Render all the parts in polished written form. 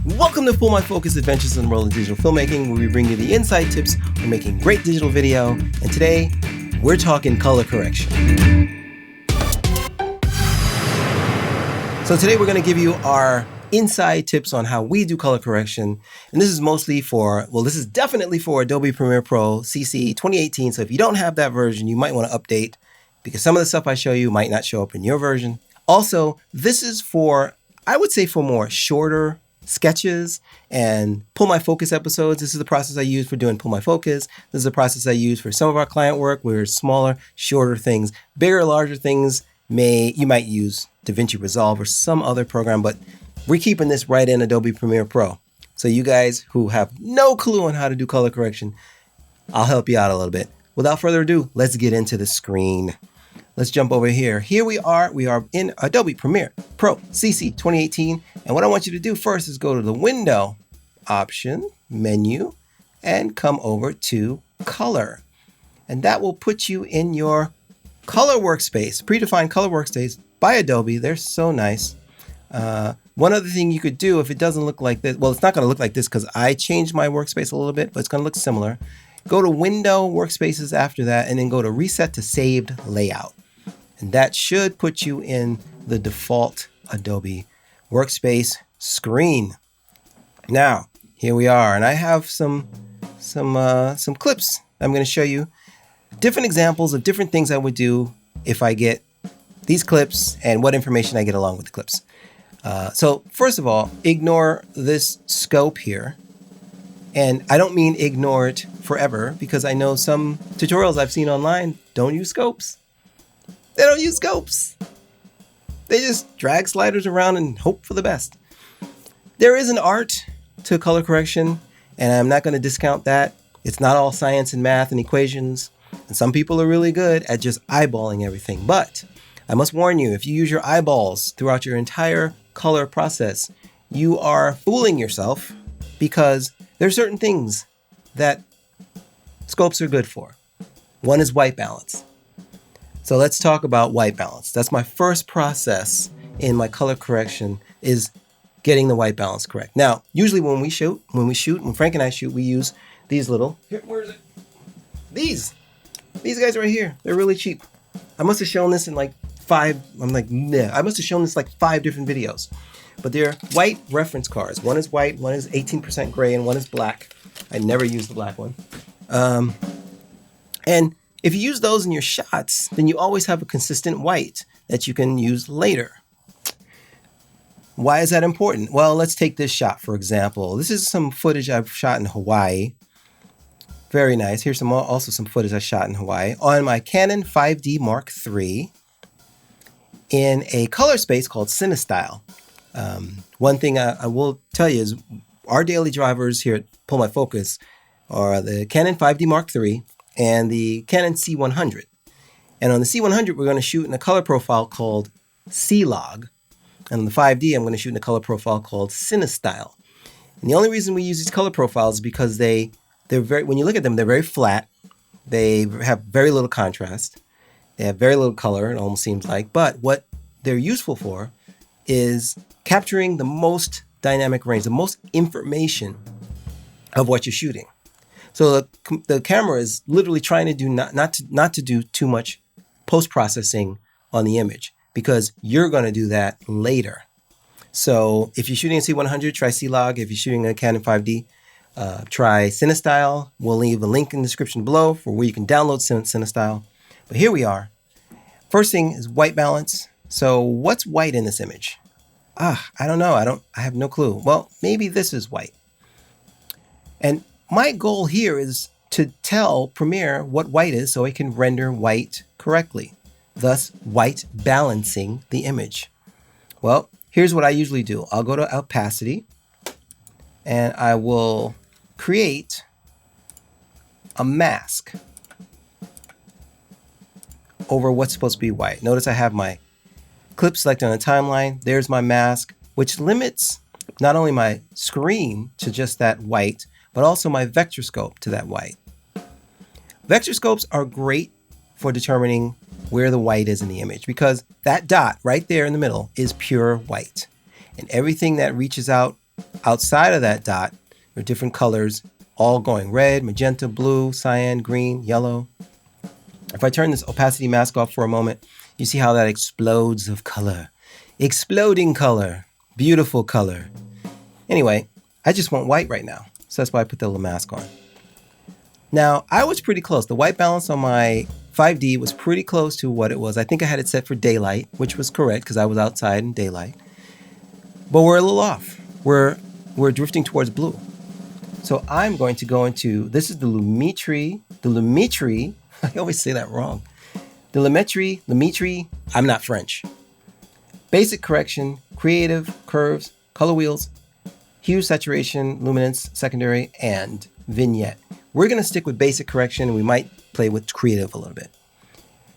Welcome to Pull My Focus Adventures in the World of Digital Filmmaking, where we bring you the inside tips on making great digital video. And today, we're talking color correction. So today we're going to give you our inside tips on how we do color correction. And this is mostly for, well, this is definitely for Adobe Premiere Pro CC 2018. So if you don't have that version, you might want to update because some of the stuff I show you might not show up in your version. Also, this is for, I would say, for more shorter sketches and Pull My Focus episodes. This is the process I use for doing Pull My Focus. This is the process I use for some of our client work where it's smaller, shorter things. Bigger, larger things, you might use DaVinci Resolve or some other program, but we're keeping this right in Adobe Premiere Pro. So you guys who have no clue on how to do color correction, I'll help you out a little bit. Without further ado, let's get into the screen. Let's jump over here. Here we are in Adobe Premiere Pro CC 2018. And what I want you to do first is go to the Window option menu and come over to Color. And that will put you in your color workspace, predefined color workspace by Adobe. They're so nice. One other thing you could do if it doesn't look like this, well, it's not going to look like this because I changed my workspace a little bit, but it's going to look similar. Go to Window Workspaces after that, and then go to Reset to Saved Layout. And that should put you in the default Adobe Workspace screen. Now, here we are, and I have some clips. I'm going to show you different examples of different things I would do if I get these clips and what information I get along with the clips. So first of all, ignore this scope here. And I don't mean ignore it forever because I know some tutorials I've seen online don't use scopes. They don't use scopes. They just drag sliders around and hope for the best. There is an art to color correction, and I'm not going to discount that. It's not all science and math and equations. And some people are really good at just eyeballing everything. But I must warn you, if you use your eyeballs throughout your entire color process, you are fooling yourself because there are certain things that scopes are good for. One is white balance. So let's talk about white balance. That's my first process in my color correction is getting the white balance correct. Now, usually when Frank and I shoot, we use these little, where is it? These guys right here. They're really cheap. I must have shown this in like I must have shown this like 5 different videos. But they're white reference cards. One is white, one is 18% gray, and one is black. I never use the black one. And if you use those in your shots, then you always have a consistent white that you can use later. Why is that important? Well, let's take this shot, for example. This is some footage I've shot in Hawaii. Very nice. Here's also some footage I shot in Hawaii on my Canon 5D Mark III in a color space called CineStyle. One thing I will tell you is our daily drivers here at Pull My Focus are the Canon 5D Mark III and the Canon C100. And on the C100, we're going to shoot in a color profile called C-Log. And on the 5D, I'm going to shoot in a color profile called CineStyle. And the only reason we use these color profiles is because they're very, when you look at them, they're very flat. They have very little contrast. They have very little color, it almost seems like. But what they're useful for is capturing the most dynamic range, the most information of what you're shooting. So the camera is literally trying to do not to do too much post-processing on the image because you're going to do that later. So if you're shooting a C100, try C-Log. If you're shooting a Canon 5D, try CineStyle. We'll leave a link in the description below for where you can download CineStyle. But here we are. First thing is white balance. So what's white in this image? I don't know. I have no clue. Well, maybe this is white. And my goal here is to tell Premiere what white is so it can render white correctly, thus white balancing the image. Well, here's what I usually do. I'll go to opacity and I will create a mask over what's supposed to be white. Notice I have my clip selected on the timeline. There's my mask, which limits not only my screen to just that white, but also my vector scope to that white. Vector scopes are great for determining where the white is in the image because that dot right there in the middle is pure white. And everything that reaches out outside of that dot, there are different colors, all going red, magenta, blue, cyan, green, yellow. If I turn this opacity mask off for a moment, you see how that explodes of color. Exploding color. Beautiful color. Anyway, I just want white right now. So that's why I put the little mask on. Now, I was pretty close. The white balance on my 5D was pretty close to what it was. I think I had it set for daylight, which was correct because I was outside in daylight. But we're a little off. We're drifting towards blue. So I'm going to go into, this is the Lumetri, I always say that wrong. The Lumetri, I'm not French. Basic correction, creative, curves, color wheels, hue, saturation, luminance, secondary, and vignette. We're going to stick with basic correction, and we might play with creative a little bit.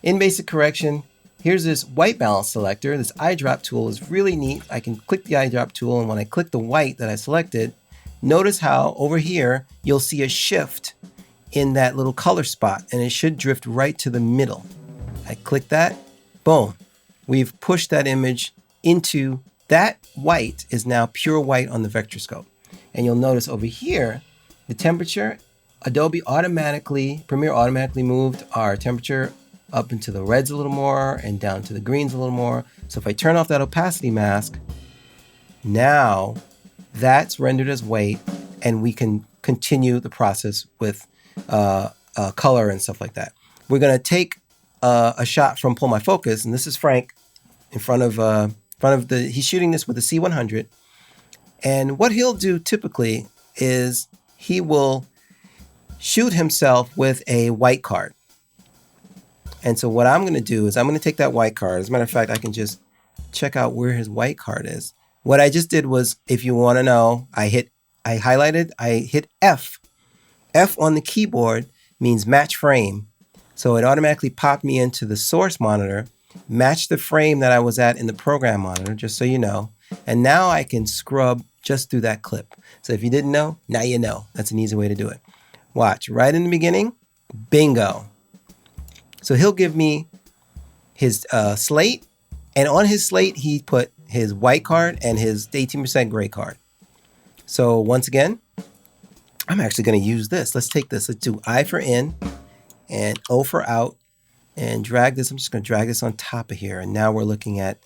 In basic correction, here's this white balance selector. This eyedrop tool is really neat. I can click the eyedrop tool, and when I click the white that I selected, notice how over here, you'll see a shift in that little color spot, and it should drift right to the middle. I click that, boom. We've pushed that image into that white is now pure white on the vectorscope. And you'll notice over here, the temperature, Premiere automatically moved our temperature up into the reds a little more and down to the greens a little more. So if I turn off that opacity mask, now that's rendered as white, and we can continue the process with color and stuff like that. We're going to take a shot from Pull My Focus, and this is Frank in front of he's shooting this with a C100. And what he'll do typically is he will shoot himself with a white card. And so what I'm going to do is I'm going to take that white card. As a matter of fact, I can just check out where his white card is. What I just did was, if you want to know, I hit F. F on the keyboard means match frame. So it automatically popped me into the source monitor, matched the frame that I was at in the program monitor, just so you know. And now I can scrub just through that clip. So if you didn't know, now you know. That's an easy way to do it. Watch, right in the beginning, bingo. So he'll give me his slate, and on his slate, he put his white card and his 18% gray card. So once again, I'm actually going to use this. Let's take this. Let's do I for in and O for out and drag this. I'm just going to drag this on top of here. And now we're looking at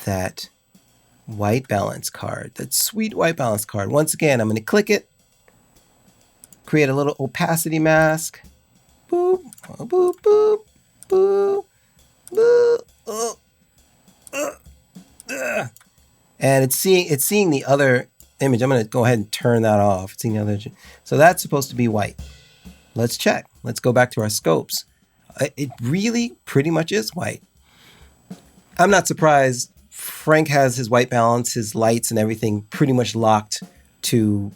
that white balance card, that sweet white balance card. Once again, I'm going to click it, create a little opacity mask. Boop, boop, boop, boop, boop, and it's seeing the other image. I'm going to go ahead and turn that off. It's seeing the other. So that's supposed to be white. Let's check. Let's go back to our scopes. It really pretty much is white. I'm not surprised. Frank has his white balance, his lights and everything pretty much locked to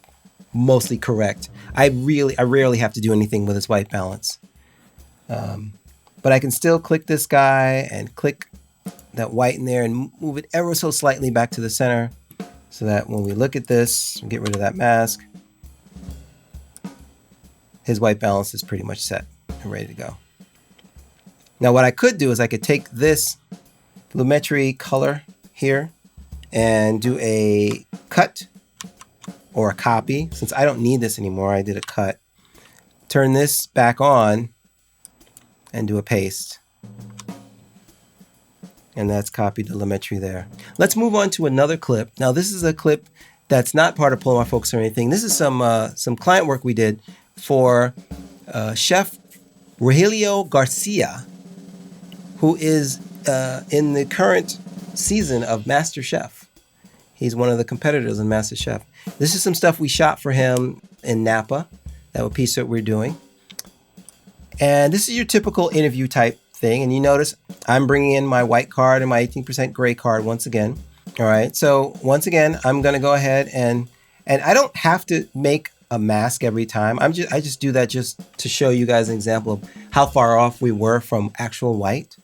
mostly correct. I rarely have to do anything with his white balance. But I can still click this guy and click that white in there and move it ever so slightly back to the center so that when we look at this, get rid of that mask, his white balance is pretty much set and ready to go. Now what I could do is I could take this Lumetri color here and do a cut or a copy. Since I don't need this anymore, I did a cut. Turn this back on and do a paste. And that's copied the Lumetri there. Let's move on to another clip. Now this is a clip that's not part of Pull My Focus or anything. This is some client work we did for Chef Rogelio Garcia, who is in the current season of MasterChef. He's one of the competitors in MasterChef. This is some stuff we shot for him in Napa, that piece that we're doing. And this is your typical interview type thing. And you notice I'm bringing in my white card and my 18% gray card once again. All right. So once again, I'm going to go ahead and I don't have to make a mask every time. I just do that just to show you guys an example of how far off we were from actual white.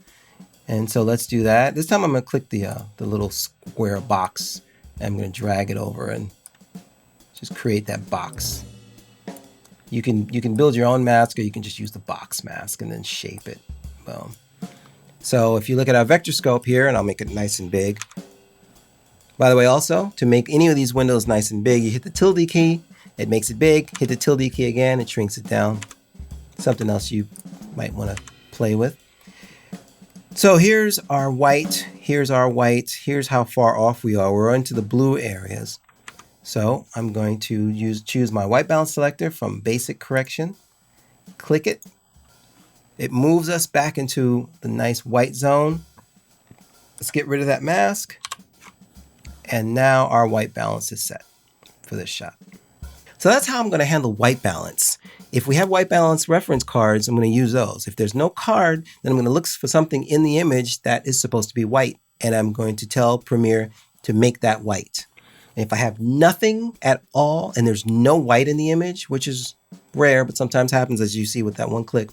And so let's do that. This time I'm going to click the little square box. I'm going to drag it over and just create that box. You can build your own mask, or you can just use the box mask and then shape it. Boom. So if you look at our vector scope here, and I'll make it nice and big. By the way, also, to make any of these windows nice and big, you hit the tilde key, it makes it big. Hit the tilde key again, it shrinks it down. Something else you might want to play with. So here's our white, here's how far off we are. We're into the blue areas. So I'm going to choose my white balance selector from basic correction, click it. It moves us back into the nice white zone. Let's get rid of that mask. And now our white balance is set for this shot. So that's how I'm going to handle white balance. If we have white balance reference cards, I'm going to use those. If there's no card, then I'm going to look for something in the image that is supposed to be white. And I'm going to tell Premiere to make that white. And if I have nothing at all and there's no white in the image, which is rare, but sometimes happens as you see with that one click,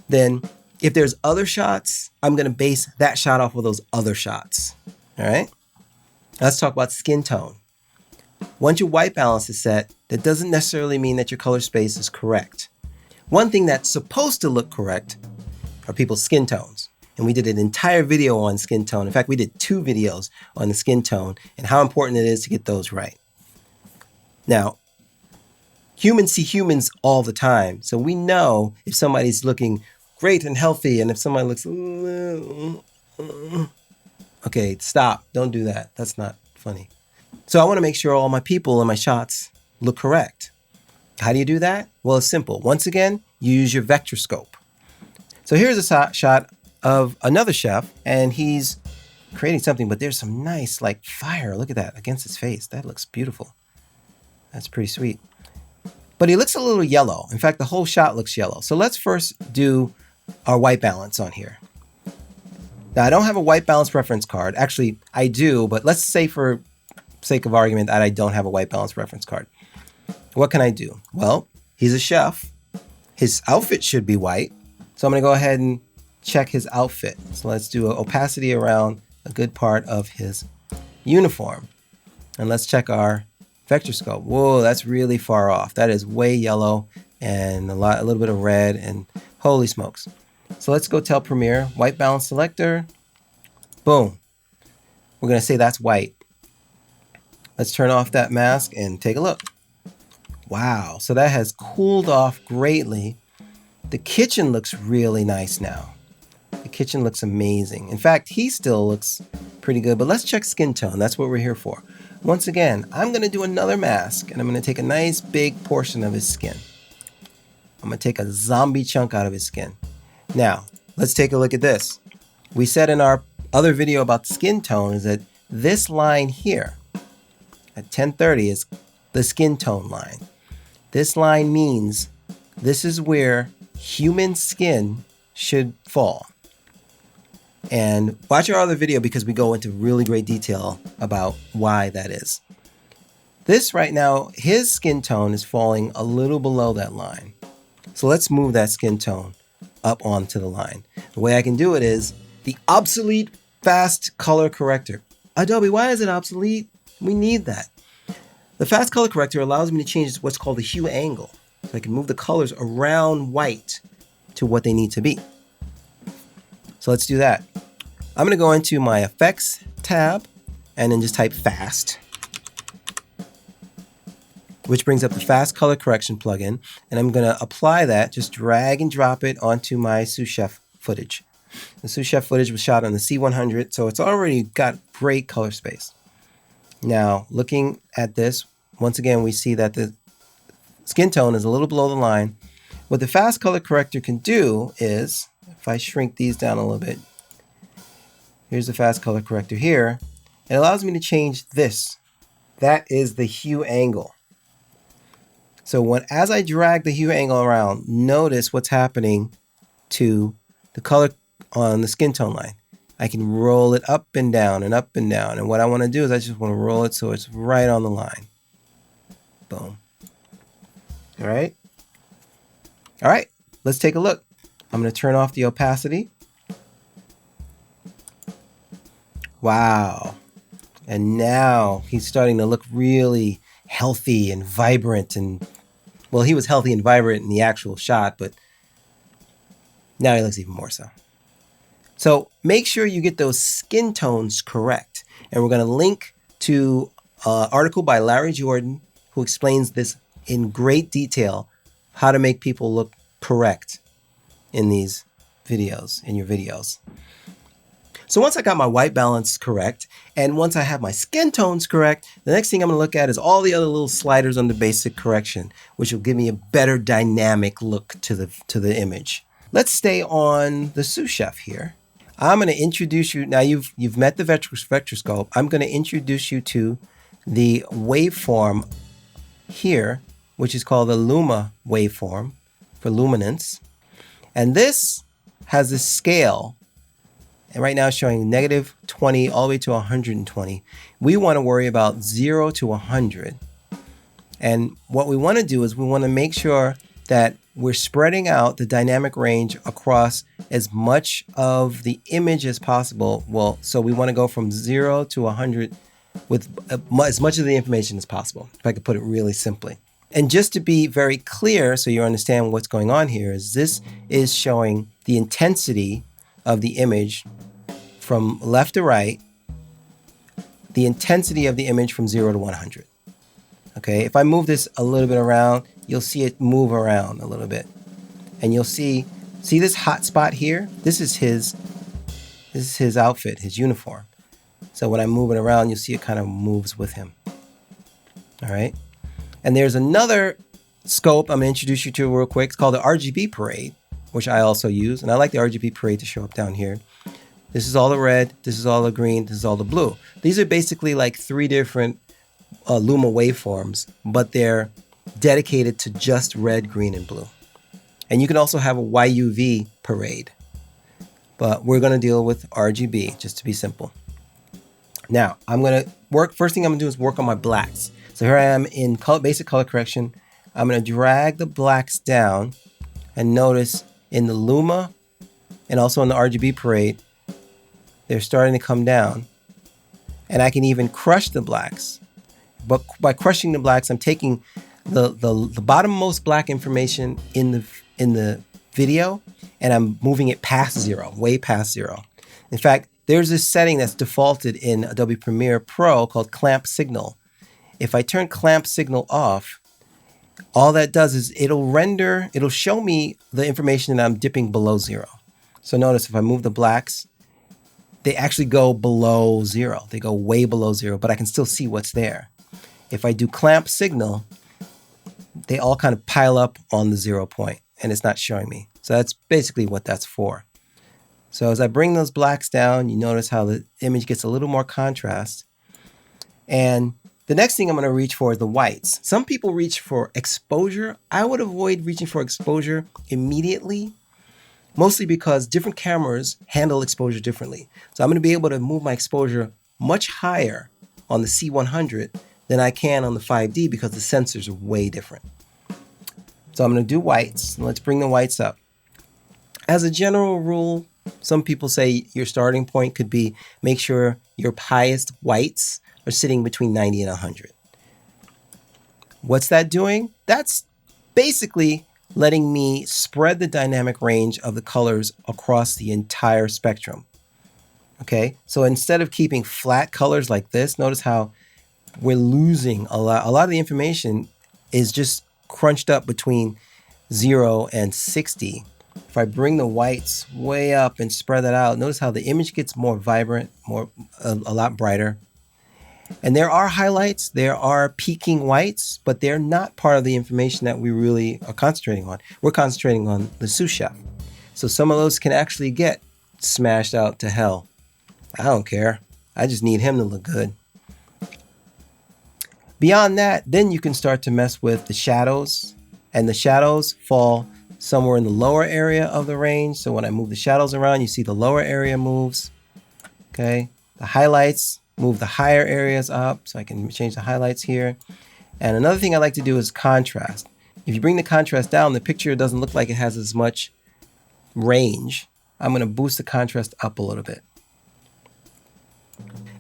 then if there's other shots, I'm going to base that shot off of those other shots. All right? Let's talk about skin tone. Once your white balance is set, that doesn't necessarily mean that your color space is correct. One thing that's supposed to look correct are people's skin tones. And we did an entire video on skin tone. In fact, we did 2 videos on the skin tone and how important it is to get those right. Now, humans see humans all the time. So we know if somebody's looking great and healthy and if somebody looks, okay, stop, don't do that. That's not funny. So I want to make sure all my people and my shots look correct. How do you do that? Well, it's simple. Once again, you use your vectorscope. So here's a shot of another chef, and he's creating something, but there's some nice like fire. Look at that against his face. That looks beautiful. That's pretty sweet. But he looks a little yellow. In fact, the whole shot looks yellow. So let's first do our white balance on here. Now, I don't have a white balance reference card. Actually, I do, but let's say for sake of argument that I don't have a white balance reference card. What can I do? Well, he's a chef. His outfit should be white. So I'm going to go ahead and check his outfit. So let's do an opacity around a good part of his uniform. And let's check our vectorscope. Whoa, that's really far off. That is way yellow and a little bit of red, and holy smokes. So let's go tell Premiere, white balance selector. Boom. We're going to say that's white. Let's turn off that mask and take a look. Wow, so that has cooled off greatly. The kitchen looks really nice now. The kitchen looks amazing. In fact, he still looks pretty good, but let's check skin tone. That's what we're here for. Once again, I'm going to do another mask, and I'm going to take a nice big portion of his skin. I'm going to take a zombie chunk out of his skin. Now, let's take a look at this. We said in our other video about skin tone is that this line here at 1030 is the skin tone line. This line means this is where human skin should fall. And watch our other video because we go into really great detail about why that is. This right now, his skin tone is falling a little below that line. So let's move that skin tone up onto the line. The way I can do it is the obsolete fast color corrector. Adobe, why is it obsolete? We need that. The fast color corrector allows me to change what's called the hue angle. So I can move the colors around white to what they need to be. So let's do that. I'm going to go into my effects tab and then just type fast, which brings up the fast color correction plugin. And I'm going to apply that, just drag and drop it onto my sous chef footage. The sous chef footage was shot on the C100, so it's already got great color space. Now, looking at this, once again, we see that the skin tone is a little below the line. What the fast color corrector can do is, if I shrink these down a little bit, here's the fast color corrector here. It allows me to change this. That is the hue angle. So as I drag the hue angle around, notice what's happening to the color on the skin tone line. I can roll it up and down and up and down. And what I want to do is I just want to roll it so it's right on the line. Boom. All right. All right. Let's take a look. I'm going to turn off the opacity. Wow. And now he's starting to look really healthy and vibrant. And well, he was healthy and vibrant in the actual shot, but now he looks even more so. So make sure you get those skin tones correct. And we're going to link to an article by Larry Jordan, who explains this in great detail, how to make people look correct in these videos, in your videos. So once I got my white balance correct, and once I have my skin tones correct, the next thing I'm going to look at is all the other little sliders under basic correction, which will give me a better dynamic look to the image. Let's stay on the sous chef here. I'm going to introduce you, now you've met the vectorscope. I'm going to introduce you to the waveform here, which is called the Luma waveform for luminance. And this has a scale. And right now it's showing -20 all the way to 120. We want to worry about 0 to 100. And what we want to do is we want to make sure that we're spreading out the dynamic range across as much of the image as possible. Well, so we want to go from 0 to 100 with as much of the information as possible, if I could put it really simply. And just to be very clear, so you understand what's going on here, is this is showing the intensity of the image from left to right, the intensity of the image from 0 to 100. Okay, if I move this a little bit around, you'll see it move around a little bit. And you'll see this hot spot here? This is his outfit, his uniform. So when I move it around, you'll see it kind of moves with him. All right. And there's another scope I'm going to introduce you to real quick. It's called the RGB parade, which I also use. And I like the RGB parade to show up down here. This is all the red, this is all the green, this is all the blue. These are basically like 3 different Luma waveforms, but they're dedicated to just red, green, and blue. And you can also have a YUV parade, but we're going to deal with RGB just to be simple. Now, I'm going to first thing I'm going to do is work on my blacks. So here I am in basic color correction. I'm going to drag the blacks down, and notice in the Luma and also in the RGB parade, they're starting to come down. And I can even crush the blacks. But by crushing the blacks, I'm taking the bottommost black information in the video, and I'm moving it past 0, way past 0. In fact, there's this setting that's defaulted in Adobe Premiere Pro called clamp signal. If I turn clamp signal off, all that does is it'll show me the information that I'm dipping below 0. So notice if I move the blacks, they actually go below 0. They go way below 0, but I can still see what's there. If I do clamp signal, they all kind of pile up on the 0 point, and it's not showing me. So that's basically what that's for. So as I bring those blacks down, you notice how the image gets a little more contrast. And the next thing I'm going to reach for is the whites. Some people reach for exposure. I would avoid reaching for exposure immediately, mostly because different cameras handle exposure differently. So I'm going to be able to move my exposure much higher on the C100 than I can on the 5D because the sensors are way different. So I'm going to do whites. Let's bring the whites up. As a general rule, some people say your starting point could be make sure your highest whites are sitting between 90 and 100. What's that doing? That's basically letting me spread the dynamic range of the colors across the entire spectrum. Okay, so instead of keeping flat colors like this, notice how we're losing a lot. A lot of the information is just crunched up between 0 and 60. If I bring the whites way up and spread that out, notice how the image gets more vibrant, a lot brighter. And there are highlights, there are peaking whites, but they're not part of the information that we really are concentrating on. We're concentrating on the sous chef. So some of those can actually get smashed out to hell. I don't care. I just need him to look good. Beyond that, then you can start to mess with the shadows, and the shadows fall somewhere in the lower area of the range. So when I move the shadows around, you see the lower area moves. Okay, the highlights move the higher areas up, so I can change the highlights here. And another thing I like to do is contrast. If you bring the contrast down, the picture doesn't look like it has as much range. I'm going to boost the contrast up a little bit.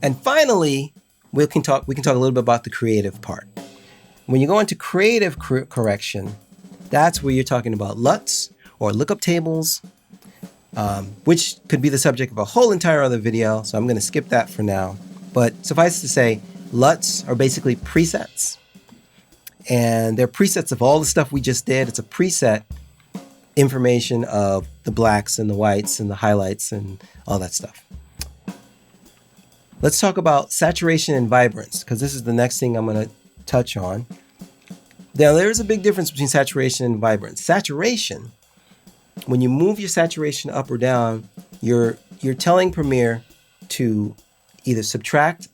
And finally, we can talk a little bit about the creative part. When you go into creative correction, that's where you're talking about LUTs or lookup tables, which could be the subject of a whole entire other video. So I'm going to skip that for now. But suffice to say, LUTs are basically presets. And they're presets of all the stuff we just did. It's a preset information of the blacks and the whites and the highlights and all that stuff. Let's talk about saturation and vibrance, because this is the next thing I'm going to touch on. Now, there's a big difference between saturation and vibrance. Saturation, when you move your saturation up or down, you're telling Premiere to either subtract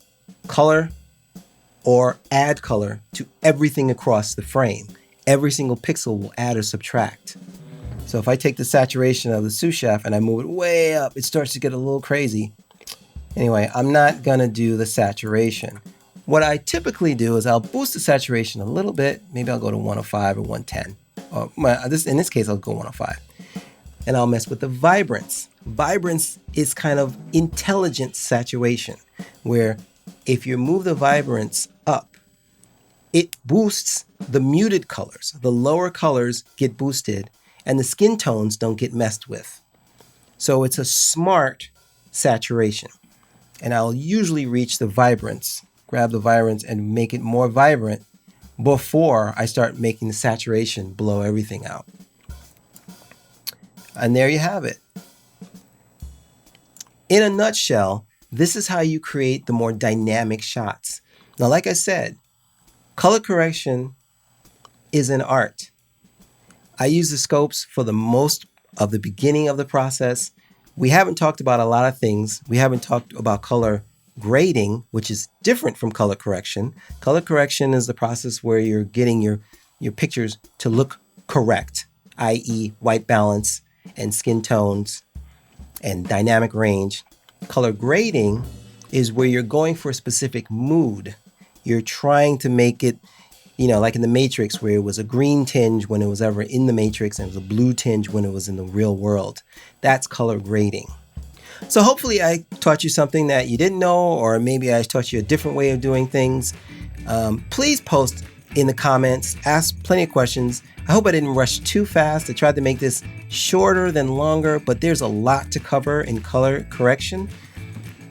color or add color to everything across the frame. Every single pixel will add or subtract. So if I take the saturation of the sous chef and I move it way up, it starts to get a little crazy. Anyway, I'm not gonna do the saturation. What I typically do is I'll boost the saturation a little bit. Maybe I'll go to 105 or 110. In this case, I'll go 105. And I'll mess with the vibrance. Vibrance is kind of intelligent saturation, where if you move the vibrance up, it boosts the muted colors. The lower colors get boosted and the skin tones don't get messed with. So it's a smart saturation. And I'll usually reach the vibrance, grab the vibrance and make it more vibrant before I start making the saturation blow everything out. And there you have it. In a nutshell, this is how you create the more dynamic shots. Now, like I said, color correction is an art. I use the scopes for the most of the beginning of the process. We haven't talked about a lot of things. We haven't talked about color grading, which is different from color correction. Color correction is the process where you're getting your pictures to look correct, i.e. white balance and skin tones and dynamic range. Color grading is where you're going for a specific mood. You're trying to make it, like in the Matrix, where it was a green tinge when it was ever in the Matrix and it was a blue tinge when it was in the real world. That's color grading. So hopefully I taught you something that you didn't know, or maybe I taught you a different way of doing things. Please post in the comments, ask plenty of questions. I hope I didn't rush too fast. I tried to make this shorter than longer, but there's a lot to cover in color correction.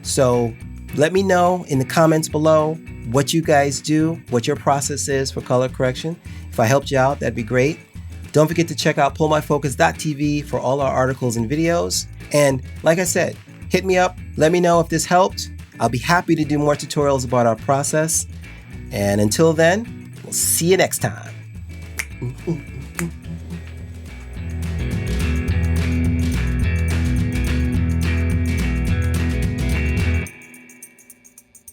So let me know in the comments below what you guys do, what your process is for color correction. If I helped you out, that'd be great. Don't forget to check out pullmyfocus.tv for all our articles and videos. And like I said, hit me up. Let me know if this helped. I'll be happy to do more tutorials about our process. And until then, we'll see you next time.